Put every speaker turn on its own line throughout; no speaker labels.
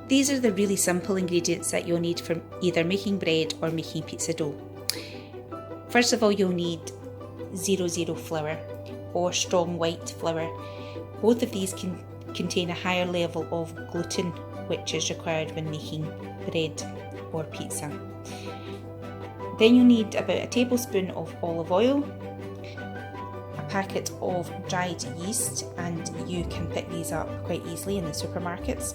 These are the really simple ingredients that you'll need for either making bread or making pizza dough. First of all, you'll need 00 flour or strong white flour. Both of these can contain a higher level of gluten, which is required when making bread or pizza. Then you need about a tablespoon of olive oil, a packet of dried yeast, and you can pick these up quite easily in the supermarkets,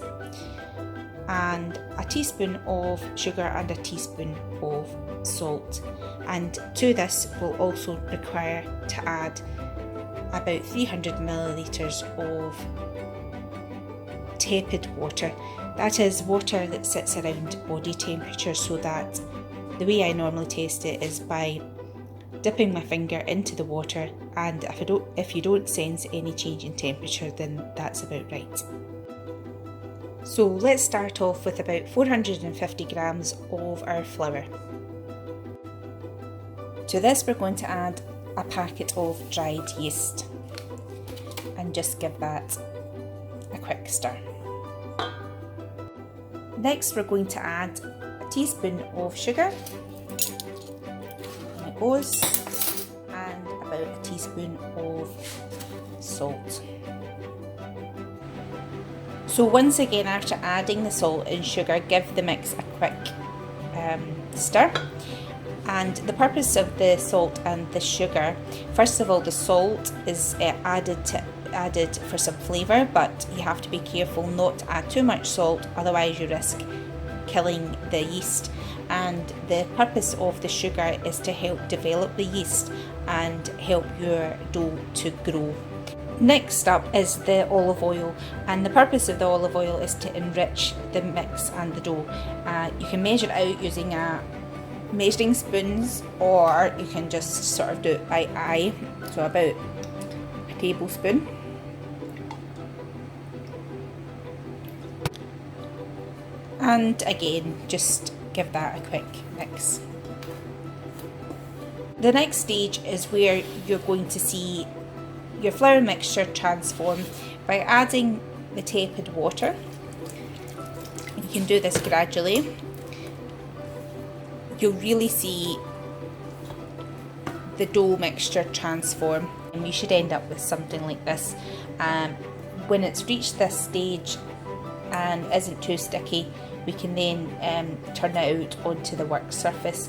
and a teaspoon of sugar and a teaspoon of salt. And to this we'll also require to add about 300 millilitres of tepid water. That is water that sits around body temperature, so that the way I normally taste it is by dipping my finger into the water, and if you don't sense any change in temperature, then that's about right. So let's start off with about 450 grams of our flour. To this we're going to add a packet of dried yeast and just give that a quick stir. Next we're going to add a teaspoon of sugar, and it goes, and about a teaspoon of salt. So once again, after adding the salt and sugar, give the mix a quick stir. And the purpose of the salt and the sugar, first of all, the salt is added for some flavour, but you have to be careful not to add too much salt, otherwise you risk killing the yeast. And the purpose of the sugar is to help develop the yeast and help your dough to grow. Next up is the olive oil, and the purpose of the olive oil is to enrich the mix and the dough. You can measure it out using a measuring spoons, or you can just sort of do it by eye, so about a tablespoon. And again, just give that a quick mix. The next stage is where you're going to see your flour mixture transform by adding the tepid water. You can do this gradually. You'll really see the dough mixture transform, and you should end up with something like this. When it's reached this stage and isn't too sticky, we can then turn it out onto the work surface.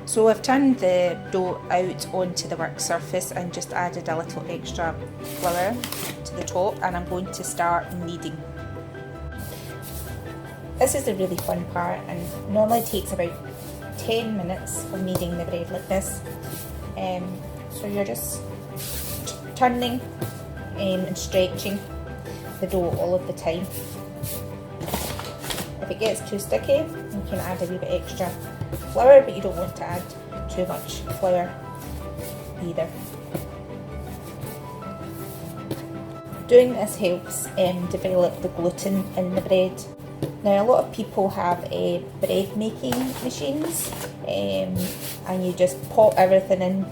So I've turned the dough out onto the work surface and just added a little extra flour to the top, and I'm going to start kneading. This is the really fun part, and normally takes about 10 minutes of kneading the bread like this. So you're just turning and stretching the dough all of the time. If it gets too sticky, you can add a wee bit extra flour, but you don't want to add too much flour either. Doing this helps develop the gluten in the bread. Now, a lot of people have bread making machines, and you just pop everything in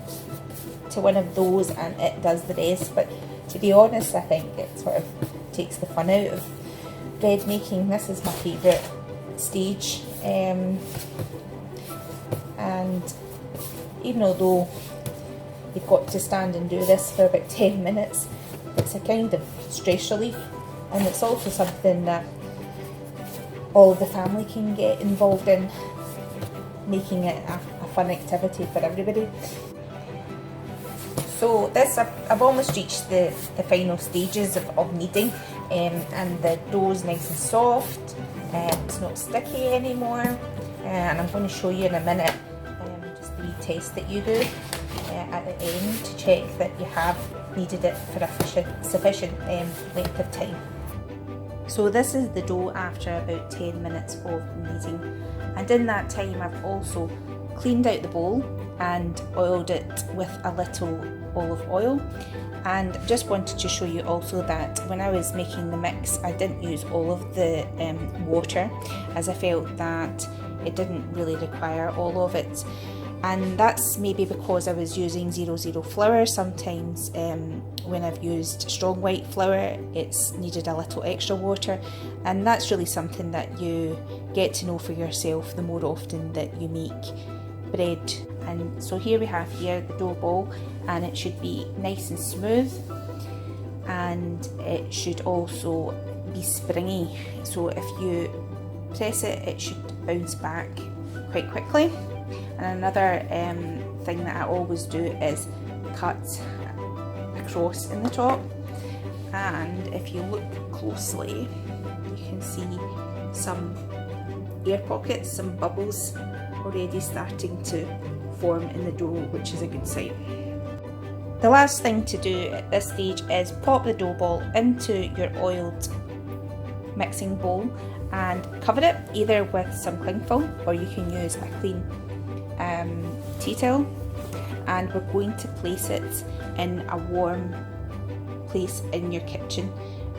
to one of those and it does the rest, but to be honest, I think it sort of takes the fun out of bread making. This is my favourite stage, and even although you've got to stand and do this for about 10 minutes, it's a kind of stress relief, and it's also something that all of the family can get involved in, making it a fun activity for everybody. So this, I've almost reached the final stages of kneading, and the dough's nice and soft, it's not sticky anymore, and I'm going to show you in a minute just the wee test that you do at the end to check that you have kneaded it for a sufficient length of time. So this is the dough after about 10 minutes of kneading, and in that time I've also cleaned out the bowl and oiled it with a little olive oil. And just wanted to show you also that when I was making the mix, I didn't use all of the water, as I felt that it didn't really require all of it. and that's maybe because I was using 00 flour. Sometimes when I've used strong white flour, it's needed a little extra water, and that's really something that you get to know for yourself the more often that you make bread. And so here we have the dough ball, and it should be nice and smooth, and it should also be springy, so if you press it, it should bounce back quite quickly. And another thing that I always do is cut a cross in the top, and if you look closely you can see some air pockets, some bubbles already starting to form in the dough, which is a good sign. The last thing to do at this stage is pop the dough ball into your oiled mixing bowl and cover it either with some cling film, or you can use a clean tea towel, and we're going to place it in a warm place in your kitchen,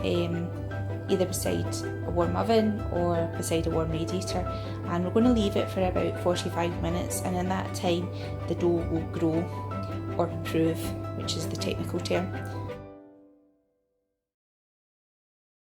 either beside a warm oven or beside a warm radiator, and we're going to leave it for about 45 minutes, and in that time the dough will grow or prove, which is the technical term.